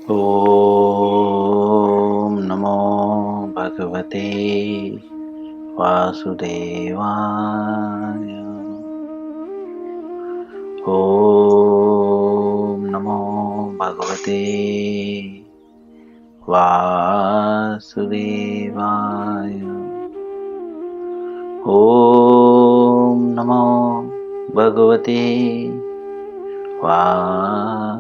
ॐ नमो भगवते वासुदेवाय। ॐ नमो भगवते वासुदेवाय। ॐ नमो भगवते वासुदेवाय।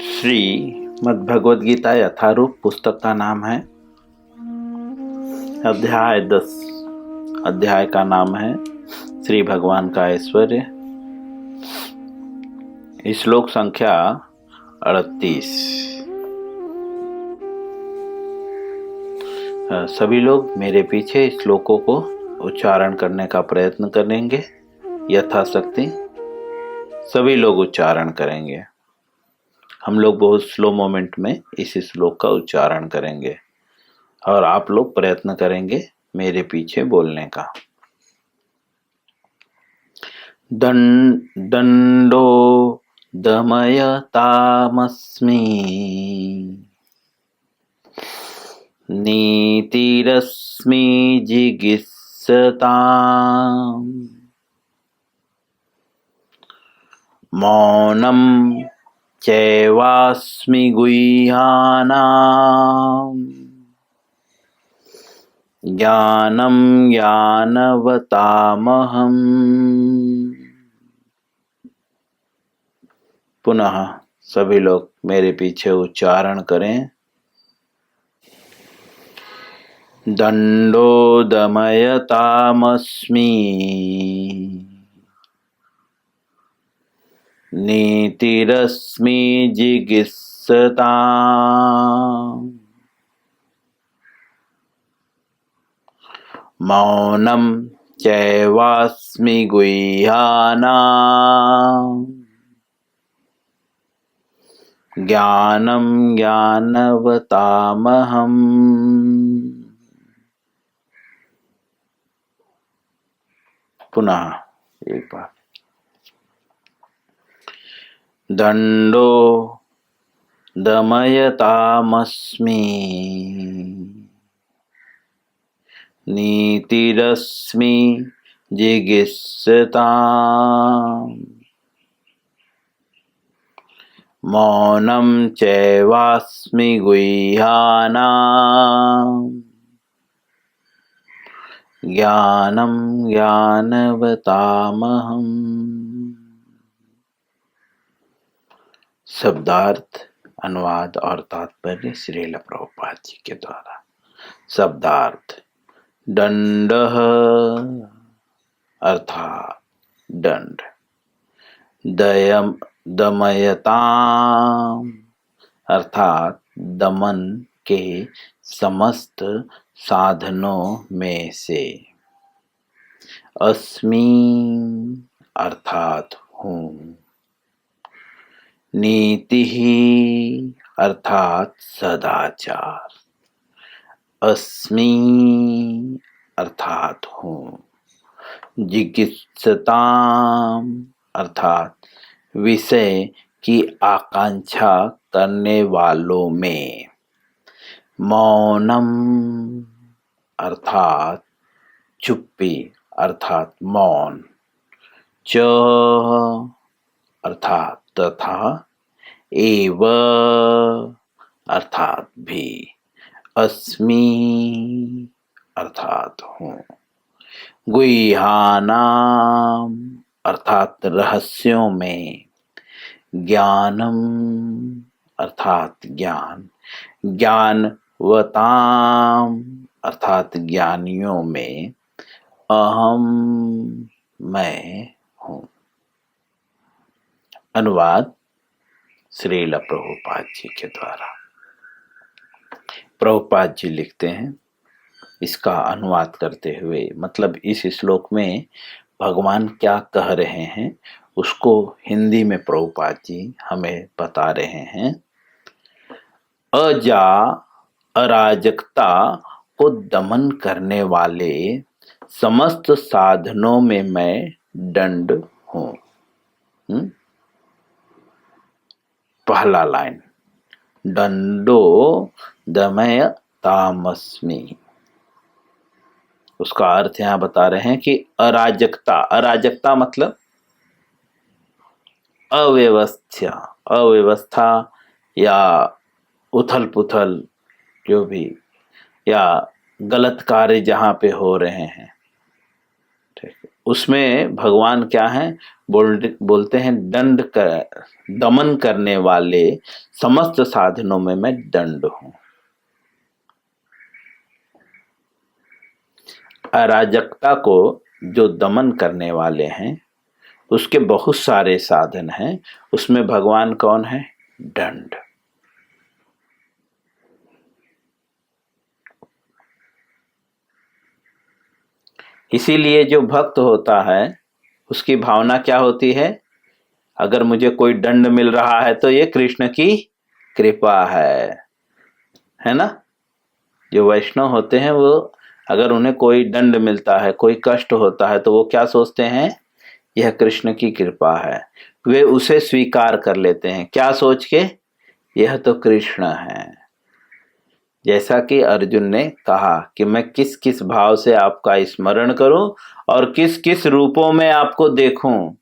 श्री मद्भगवद गीता यथारूप पुस्तक का नाम है। अध्याय 10। अध्याय का नाम है श्री भगवान का ऐश्वर्य। श्लोक संख्या 38। सभी लोग मेरे पीछे श्लोकों को उच्चारण करने का प्रयत्न करेंगे। यथाशक्ति सभी लोग उच्चारण करेंगे। हम लोग बहुत स्लो मोमेंट में इस श्लोक का उच्चारण करेंगे और आप लोग प्रयत्न करेंगे मेरे पीछे बोलने का। दंडो दमयतामस्मि नीतिरस्मि जिगीषताम् मौनं चैवास्मि गुह्यानाम् ज्ञानं ज्ञानवतामहम्। पुनः सभी लोग मेरे पीछे उच्चारण करें। दंडो दमयतामस्मि नीतिरस्मि जिगीषताम् मौनं चैवास्मि गुह्यानाम् ज्ञानं ज्ञानवतामहम्। पुनः एक बार। दंडो दमयतामस्मि नीतिरस्मि जिगीषताम् मौनं चैवास्मि गुह्यानाम् ज्ञानं ज्ञानवतामहम्। शब्दार्थ, अनुवाद और तात्पर्य श्रील प्रभुपाद जी के द्वारा। शब्दार्थ। दंडः अर्थात दंड। दमयताम् अर्थात दमन के समस्त साधनों में से। अस्मि अर्थात हूँ। नीति अर्थात सदाचार। अस्मि अर्थात हूँ। जिगीषताम् अर्थात विषय की आकांक्षा करने वालों में। मौनम अर्थात चुप्पी अर्थात मौन। च अर्थात तथा। एव अर्थात भी। अस्मि अर्थात हूँ। गुह्यानाम अर्थात रहस्यों में। ज्ञानम अर्थात ज्ञान। ज्ञानवताम अर्थात ज्ञानियों में। अहम मैं हूँ। अनुवाद श्रील प्रभुपाद जी के द्वारा। प्रभुपाद जी लिखते हैं इसका अनुवाद करते हुए, मतलब इस श्लोक में भगवान क्या कह रहे हैं उसको हिंदी में प्रभुपाद जी हमें बता रहे हैं। अराजकता को दमन करने वाले समस्त साधनों में मैं दंड हूं। पहला लाइन, दंडो दमय तामस्मि। उसका अर्थ यहां बता रहे हैं कि अराजकता, अराजकता मतलब अव्यवस्था या उथल पुथल, जो भी, या गलत कार्य जहां पे हो रहे हैं, ठीक है, उसमें भगवान क्या है, बोलते हैं दमन करने वाले समस्त साधनों में मैं दंड हूं। अराजकता को जो दमन करने वाले हैं उसके बहुत सारे साधन हैं, उसमें भगवान कौन है, दंड। इसीलिए जो भक्त होता है उसकी भावना क्या होती है, अगर मुझे कोई दंड मिल रहा है तो ये कृष्ण की कृपा है ना। जो वैष्णव होते हैं वो अगर उन्हें कोई दंड मिलता है, कोई कष्ट होता है, तो वो क्या सोचते हैं, यह कृष्ण की कृपा है। वे उसे स्वीकार कर लेते हैं, क्या सोच के, यह तो कृष्ण है। जैसा कि अर्जुन ने कहा कि मैं किस किस भाव से आपका स्मरण करूं और किस किस रूपों में आपको देखूं,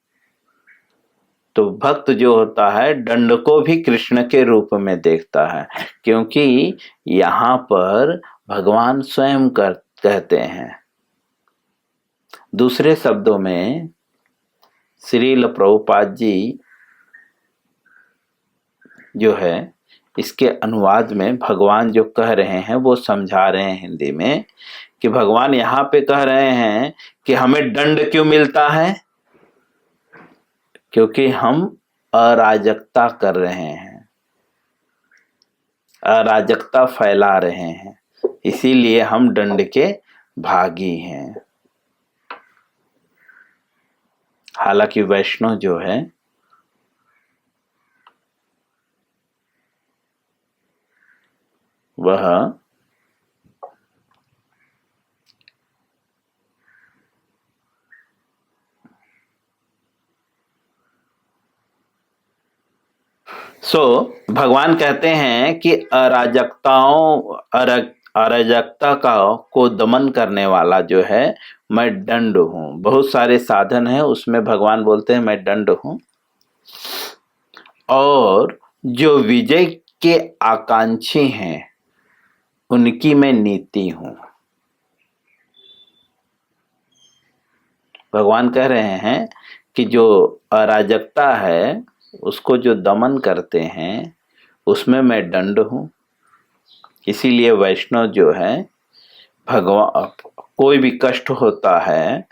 तो भक्त जो होता है दंड को भी कृष्ण के रूप में देखता है, क्योंकि यहां पर भगवान स्वयं कहते हैं। दूसरे शब्दों में श्रील प्रभुपाद जी जो है, इसके अनुवाद में भगवान जो कह रहे हैं वो समझा रहे हैं हिंदी में, कि भगवान यहाँ पे कह रहे हैं कि हमें दंड क्यों मिलता है, क्योंकि हम अराजकता कर रहे हैं, अराजकता फैला रहे हैं, इसीलिए हम दंड के भागी हैं। हालांकि वैष्णव जो है वह भगवान कहते हैं कि अराजकता को दमन करने वाला जो है मैं दंड हूं। बहुत सारे साधन हैं, उसमें भगवान बोलते हैं मैं दंड हूं। और जो विजय के आकांक्षी हैं उनकी मैं नीति हूं। भगवान कह रहे हैं कि जो अराजकता है उसको जो दमन करते हैं उसमें मैं दंड हूं। इसीलिए वैष्णव जो है, भगवान कोई भी कष्ट होता है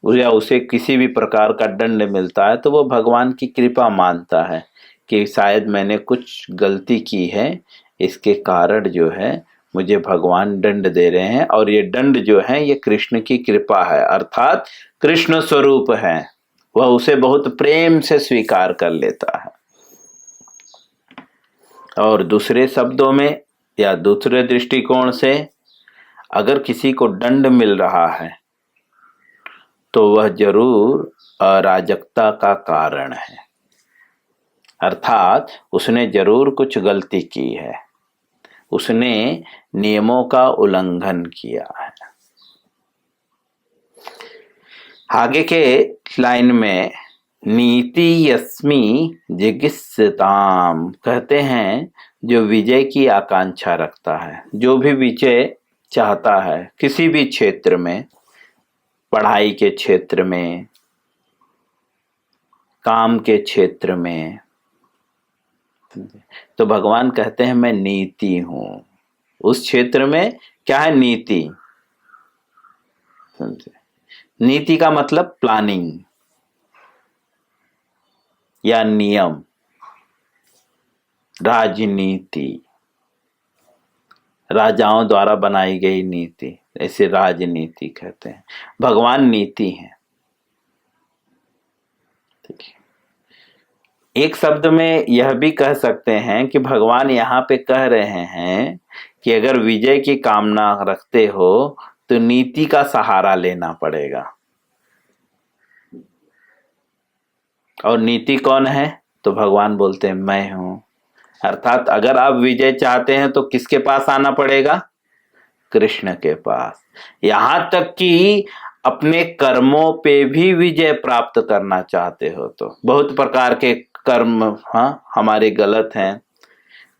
या उसे किसी भी प्रकार का दंड मिलता है तो वो भगवान की कृपा मानता है कि शायद मैंने कुछ गलती की है, इसके कारण जो है मुझे भगवान दंड दे रहे हैं, और ये दंड जो है ये कृष्ण की कृपा है, अर्थात कृष्ण स्वरूप है। वह उसे बहुत प्रेम से स्वीकार कर लेता है। और दूसरे शब्दों में या दूसरे दृष्टिकोण से, अगर किसी को दंड मिल रहा है तो वह जरूर अराजकता का कारण है, अर्थात उसने जरूर कुछ गलती की है, उसने नियमों का उल्लंघन किया है। आगे के लाइन में नीति यस्मि जिगिस्ताम कहते हैं, जो विजय की आकांक्षा रखता है, जो भी विजय चाहता है किसी भी क्षेत्र में, पढ़ाई के क्षेत्र में, काम के क्षेत्र में, तो भगवान कहते हैं मैं नीति हूं। उस क्षेत्र में क्या है, नीति। नीति का मतलब प्लानिंग या नियम, राजनीति, राजाओं द्वारा बनाई गई नीति, ऐसे राजनीति कहते हैं। भगवान नीति है। एक शब्द में यह भी कह सकते हैं कि भगवान यहाँ पे कह रहे हैं कि अगर विजय की कामना रखते हो तो नीति का सहारा लेना पड़ेगा। और नीति कौन है? तो भगवान बोलते हैं मैं हूं। अर्थात अगर आप विजय चाहते हैं तो किसके पास आना पड़ेगा? कृष्ण के पास। यहां तक कि अपने कर्मों पे भी विजय प्राप्त करना चाहते हो तो बहुत प्रकार के कर्म हमारे गलत हैं,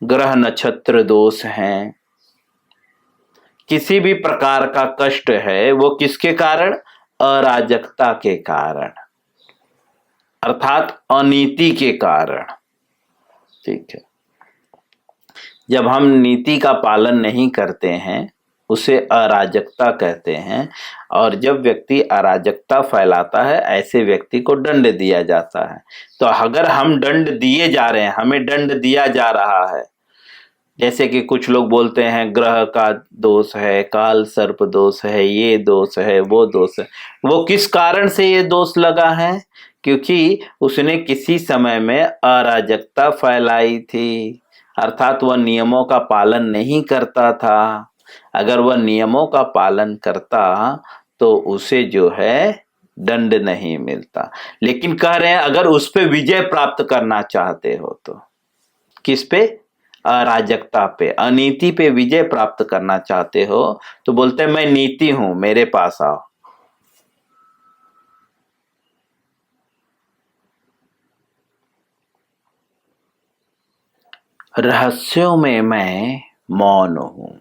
ग्रह नक्षत्र दोष हैं, किसी भी प्रकार का कष्ट है वो किसके कारण? अराजकता के कारण, अर्थात अनीति के कारण। ठीक है, जब हम नीति का पालन नहीं करते हैं उसे अराजकता कहते हैं। और जब व्यक्ति अराजकता फैलाता है ऐसे व्यक्ति को दंड दिया जाता है। तो अगर हम दंड दिए जा रहे हैं, हमें दंड दिया जा रहा है, जैसे कि कुछ लोग बोलते हैं ग्रह का दोष है, काल सर्प दोष है, ये दोष है, वो दोष है। वो किस कारण से ये दोष लगा है? क्योंकि उसने किसी समय में अराजकता फैलाई थी, अर्थात वह नियमों का पालन नहीं करता था। अगर वह नियमों का पालन करता तो उसे जो है दंड नहीं मिलता। लेकिन कह रहे हैं अगर उस पे विजय प्राप्त करना चाहते हो तो किस पे? अराजकता पे, अनीति पे विजय प्राप्त करना चाहते हो तो बोलते हैं मैं नीति हूं, मेरे पास आओ। रहस्यों में मैं मौन हूं।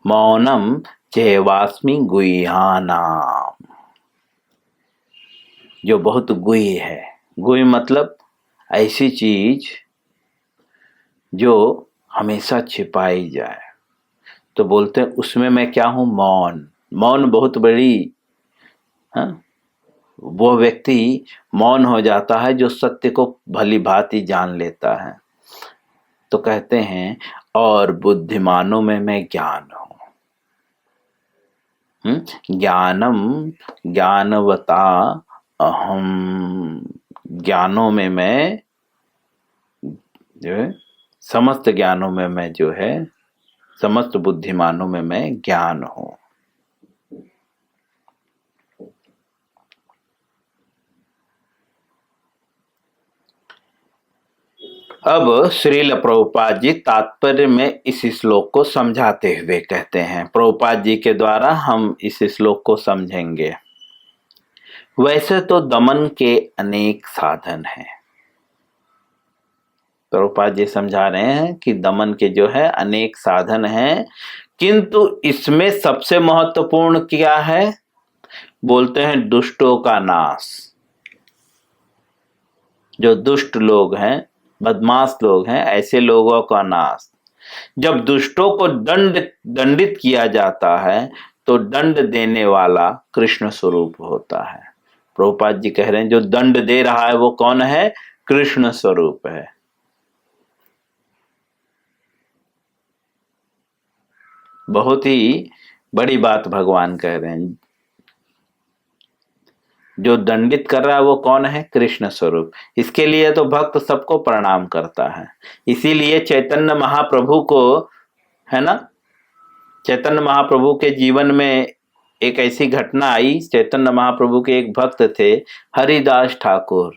मौनम चैवास्मि गुह्यानाम, जो बहुत गुह्य है। गुह्य मतलब ऐसी चीज जो हमेशा छिपाई जाए। तो बोलते हैं उसमें मैं क्या हूं? मौन। मौन बहुत बड़ी, वो व्यक्ति मौन हो जाता है जो सत्य को भली भांति जान लेता है। तो कहते हैं और बुद्धिमानों में मैं ज्ञान हूं। ज्ञानम ज्ञानवता अहम, ज्ञानों में मैं जो है, समस्त ज्ञानों में मैं जो है, समस्त बुद्धिमानों में मैं ज्ञान हूं। अब श्रील प्रभुपाद जी तात्पर्य में इस श्लोक को समझाते हुए कहते हैं, प्रभुपाद जी के द्वारा हम इस श्लोक को समझेंगे। वैसे तो दमन के अनेक साधन हैं। प्रभुपाद जी समझा रहे हैं कि दमन के जो है अनेक साधन हैं, किंतु इसमें सबसे महत्वपूर्ण क्या है? बोलते हैं दुष्टों का नाश। जो दुष्ट लोग हैं, बदमाश लोग हैं, ऐसे लोगों का नाश। जब दुष्टों को दंडित किया जाता है तो दंड देने वाला कृष्ण स्वरूप होता है। प्रभुपाद जी कह रहे हैं जो दंड दे रहा है वो कौन है? कृष्ण स्वरूप है। बहुत ही बड़ी बात भगवान कह रहे हैं। जो दंडित कर रहा है वो कौन है? कृष्ण स्वरूप। इसके लिए तो भक्त सबको प्रणाम करता है। इसीलिए चैतन्य महाप्रभु को, है ना, चैतन्य महाप्रभु के जीवन में एक ऐसी घटना आई। चैतन्य महाप्रभु के एक भक्त थे हरिदास ठाकुर।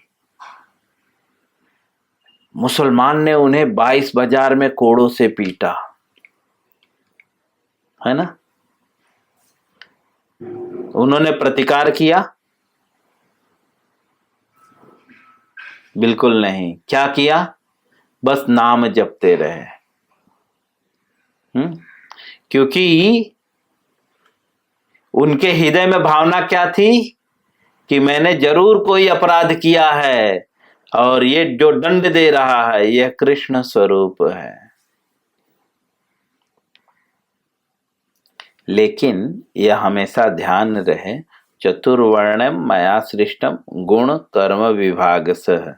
मुसलमान ने उन्हें 22 बाजार में कोड़ों से पीटा, है ना। उन्होंने प्रतिकार किया? बिल्कुल नहीं। क्या किया? बस नाम जपते रहे। क्योंकि उनके हृदय में भावना क्या थी कि मैंने जरूर कोई अपराध किया है और ये जो दंड दे रहा है यह कृष्ण स्वरूप है। लेकिन यह हमेशा ध्यान रहे, चतुर्वर्णम मया सृष्टम गुण कर्म विभाग सह।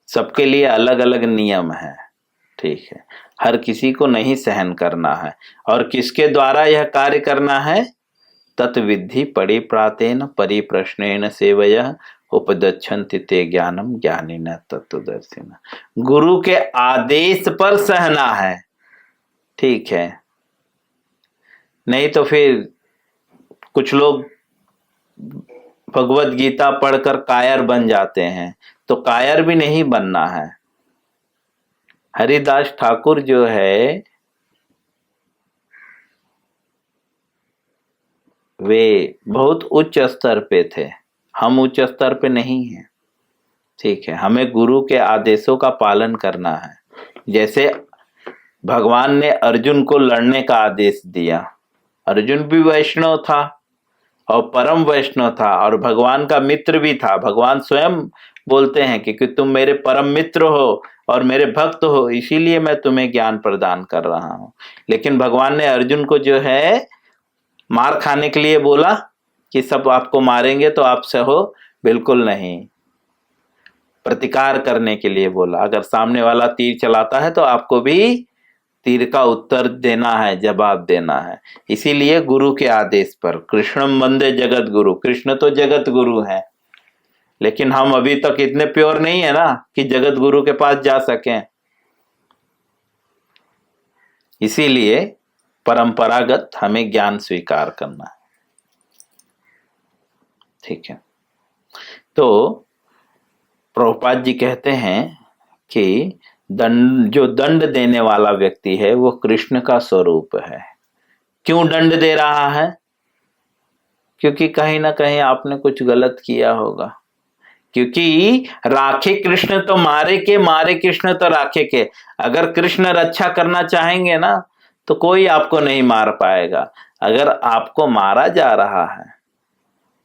सबके लिए अलग अलग नियम है, ठीक है। हर किसी को नहीं सहन करना है। और किसके द्वारा यह कार्य करना है? तत्विधि परिप्रातेन परिप्रश्नेन सेवयः उपदच्छन्ति ते ज्ञानम ज्ञानिनः तत्त्वदर्शिनः। गुरु के आदेश पर सहना है, ठीक है, नहीं तो फिर कुछ लोग भगवत गीता पढ़कर कायर बन जाते हैं, तो कायर भी नहीं बनना है। हरिदास ठाकुर जो है वे बहुत उच्च स्तर पे थे, हम उच्च स्तर पे नहीं हैं, ठीक है। हमें गुरु के आदेशों का पालन करना है। जैसे भगवान ने अर्जुन को लड़ने का आदेश दिया, अर्जुन भी वैष्णव था और परम वैष्णव था और भगवान का मित्र भी था। भगवान स्वयं बोलते हैं कि तुम मेरे परम मित्र हो और मेरे भक्त हो, इसीलिए मैं तुम्हें ज्ञान प्रदान कर रहा हूं। लेकिन भगवान ने अर्जुन को जो है मार खाने के लिए बोला कि सब आपको मारेंगे तो आप सहो, बिल्कुल नहीं, प्रतिकार करने के लिए बोला। अगर सामने वाला तीर चलाता है तो आपको भी तीर का उत्तर देना है, जवाब देना है। इसीलिए गुरु के आदेश पर, कृष्णम वंदे जगत गुरु, कृष्ण तो जगत गुरु है, लेकिन हम अभी तक इतने प्योर नहीं है ना कि जगत गुरु के पास जा सकें। इसीलिए परंपरागत हमें ज्ञान स्वीकार करना है, ठीक है। तो प्रभुपाद जी कहते हैं कि जो दंड देने वाला व्यक्ति है वो कृष्ण का स्वरूप है। क्यों दंड दे रहा है? क्योंकि कहीं ना कहीं आपने कुछ गलत किया होगा। क्योंकि राखे कृष्ण तो मारे के, मारे कृष्ण तो राखे के। अगर कृष्ण रक्षा करना चाहेंगे ना तो कोई आपको नहीं मार पाएगा। अगर आपको मारा जा रहा है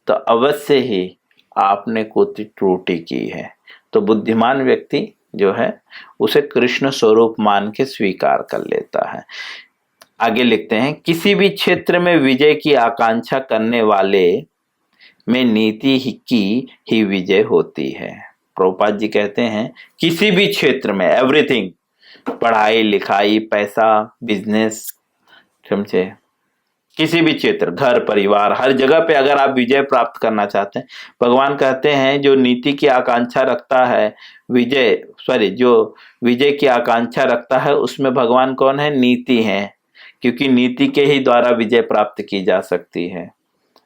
तो अवश्य ही आपने कुछ त्रुटि की है। तो बुद्धिमान व्यक्ति जो है उसे कृष्ण स्वरूप मान के स्वीकार कर लेता है। आगे लिखते हैं, किसी भी क्षेत्र में विजय की आकांक्षा करने वाले में नीति की ही विजय होती है। प्रभुपाद जी कहते हैं किसी भी क्षेत्र में, एवरीथिंग, पढ़ाई लिखाई, पैसा, बिजनेस, समझे, किसी भी क्षेत्र, घर परिवार, हर जगह पे अगर आप विजय प्राप्त करना चाहते हैं, भगवान कहते हैं जो नीति की आकांक्षा रखता है, जो विजय की आकांक्षा रखता है उसमें भगवान कौन है? नीति है। क्योंकि नीति के ही द्वारा विजय प्राप्त की जा सकती है।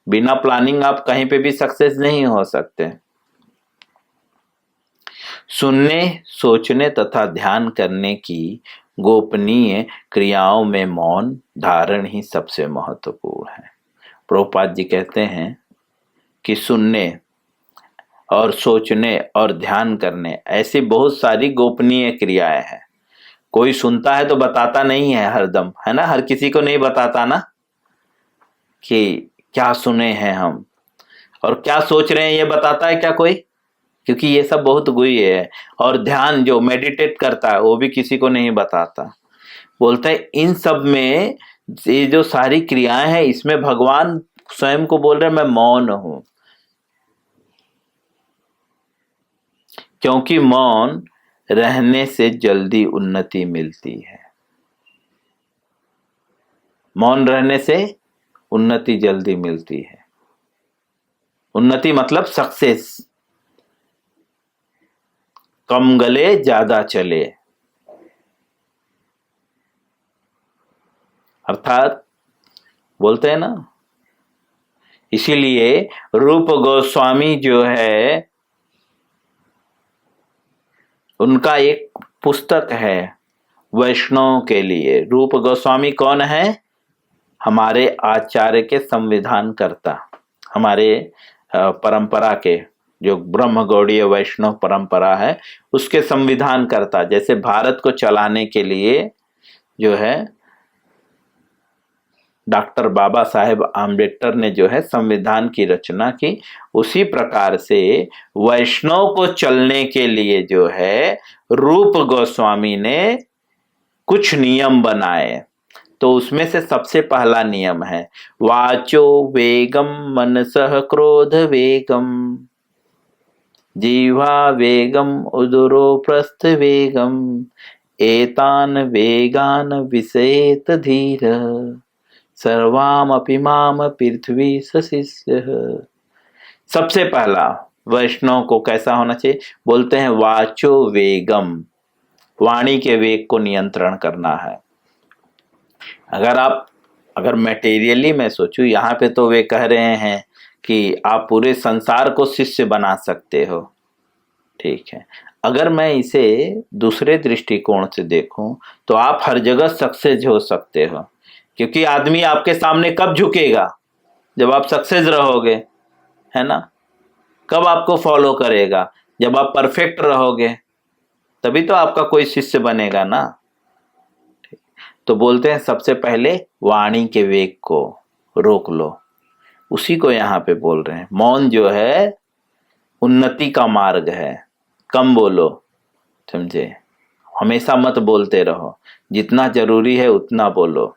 बिना प्लानिंग आप कहीं पे भी सक्सेस नहीं हो सकते। सुनने, सोचने तथा ध्यान करने की गोपनीय क्रियाओं में मौन धारण ही सबसे महत्वपूर्ण है। प्रभुपाद जी कहते हैं कि सुनने और सोचने और ध्यान करने ऐसी बहुत सारी गोपनीय क्रियाएं हैं। कोई सुनता है तो बताता नहीं है हरदम, है ना, हर किसी को नहीं बताता ना कि क्या सुने हैं हम, और क्या सोच रहे हैं ये बताता है क्या कोई? क्योंकि ये सब बहुत गुह्य है। और ध्यान, जो मेडिटेट करता है, वो भी किसी को नहीं बताता। बोलता है इन सब में ये जो सारी क्रियाएं हैं इसमें भगवान स्वयं को बोल रहे हैं मैं मौन हूं। क्योंकि मौन रहने से जल्दी उन्नति मिलती है। मौन रहने से उन्नति जल्दी मिलती है। उन्नति मतलब सक्सेस। कम गले ज्यादा चले, अर्थात बोलते हैं ना। इसीलिए रूप गोस्वामी जो है उनका एक पुस्तक है वैष्णव के लिए। रूप गोस्वामी कौन है? हमारे आचार्य के संविधान कर्ता, हमारे परंपरा के, जो ब्रह्म गौड़ीय वैष्णव परंपरा है उसके संविधान कर्ता। जैसे भारत को चलाने के लिए जो है डॉक्टर बाबा साहेब आम्बेडकर ने जो है संविधान की रचना की, उसी प्रकार से वैष्णव को चलने के लिए जो है रूप गोस्वामी ने कुछ नियम बनाए। तो उसमें से सबसे पहला नियम है वाचो वेगम मनसः क्रोध वेगम जीवा वेगम उदरो प्रस्थ वेगम एतान वेगान विसेत धीर सर्वाम अपि माम पृथ्वी सशिष्य। सबसे पहला वैष्णव को कैसा होना चाहिए? बोलते हैं वाचो वेगम, वाणी के वेग को नियंत्रण करना है। अगर मटेरियली मैं सोचूं, यहाँ पे तो वे कह रहे हैं कि आप पूरे संसार को शिष्य बना सकते हो, ठीक है। अगर मैं इसे दूसरे दृष्टिकोण से देखूं तो आप हर जगह सक्सेस हो सकते हो, क्योंकि आदमी आपके सामने कब झुकेगा? जब आप सक्सेस रहोगे, है ना। कब आपको फॉलो करेगा? जब आप परफेक्ट रहोगे, तभी तो आपका कोई शिष्य बनेगा ना। तो बोलते हैं सबसे पहले वाणी के वेग को रोक लो, उसी को यहाँ पे बोल रहे हैं। मौन जो है उन्नति का मार्ग है। कम बोलो, समझे। हमेशा मत बोलते रहो, जितना जरूरी है उतना बोलो,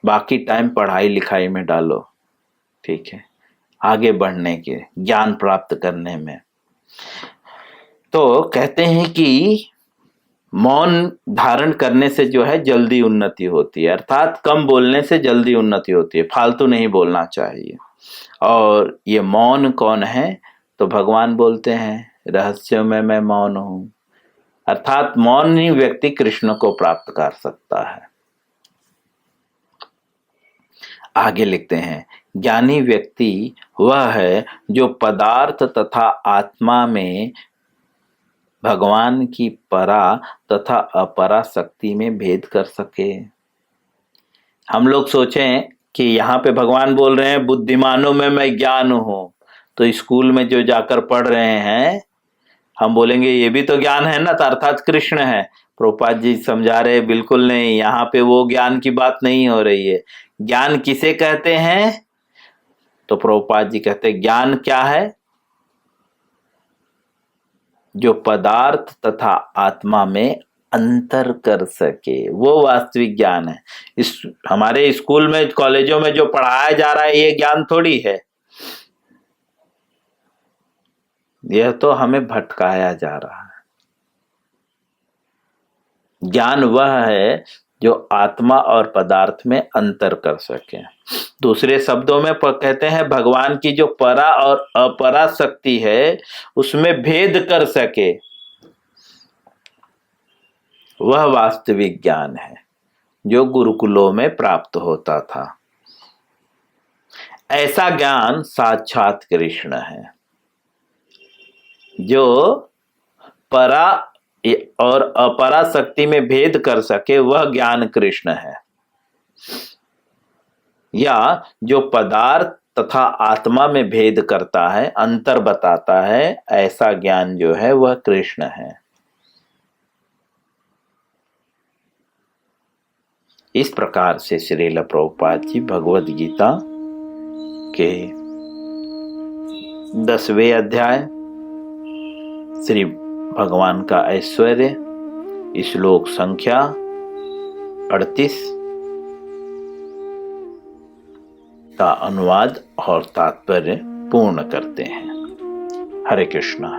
बाकी टाइम पढ़ाई लिखाई में डालो, ठीक है, आगे बढ़ने के, ज्ञान प्राप्त करने में। तो कहते हैं कि मौन धारण करने से जो है जल्दी उन्नति होती है, अर्थात कम बोलने से जल्दी उन्नति होती है, फालतू नहीं बोलना चाहिए। और ये मौन कौन है? तो भगवान बोलते हैं रहस्यों में मैं मौन हूं, अर्थात मौन ही व्यक्ति कृष्ण को प्राप्त कर सकता है। आगे लिखते हैं ज्ञानी व्यक्ति वह है जो पदार्थ तथा आत्मा में भगवान की परा तथा अपरा शक्ति में भेद कर सके। हम लोग सोचें कि यहाँ पे भगवान बोल रहे हैं बुद्धिमानों में मैं ज्ञान हूं, तो स्कूल में जो जाकर पढ़ रहे हैं हम बोलेंगे ये भी तो ज्ञान है ना, तो अर्थात कृष्ण है। प्रभुपाद जी समझा रहे बिल्कुल नहीं, यहाँ पे वो ज्ञान की बात नहीं हो रही है। ज्ञान किसे कहते हैं? तो प्रभुपाद जी कहते हैं ज्ञान क्या है? जो पदार्थ तथा आत्मा में अंतर कर सके, वो वास्तविक ज्ञान है। इस हमारे स्कूल में कॉलेजों में जो पढ़ाया जा रहा है ये ज्ञान थोड़ी है, यह तो हमें भटकाया जा रहा है। ज्ञान वह है जो आत्मा और पदार्थ में अंतर कर सके। दूसरे शब्दों में कहते हैं भगवान की जो परा और अपरा शक्ति है उसमें भेद कर सके, वह वास्तविक ज्ञान है जो गुरुकुलों में प्राप्त होता था। ऐसा ज्ञान साक्षात कृष्ण है। जो परा और अपरा शक्ति में भेद कर सके वह ज्ञान कृष्ण है, या जो पदार्थ तथा आत्मा में भेद करता है, अंतर बताता है, ऐसा ज्ञान जो है वह कृष्ण है। इस प्रकार से श्रील प्रभुपाद जी भगवद गीता के 10वें अध्याय श्री भगवान का ऐश्वर्य श्लोक संख्या 38 का अनुवाद और तात्पर्य पूर्ण करते हैं। हरे कृष्णा।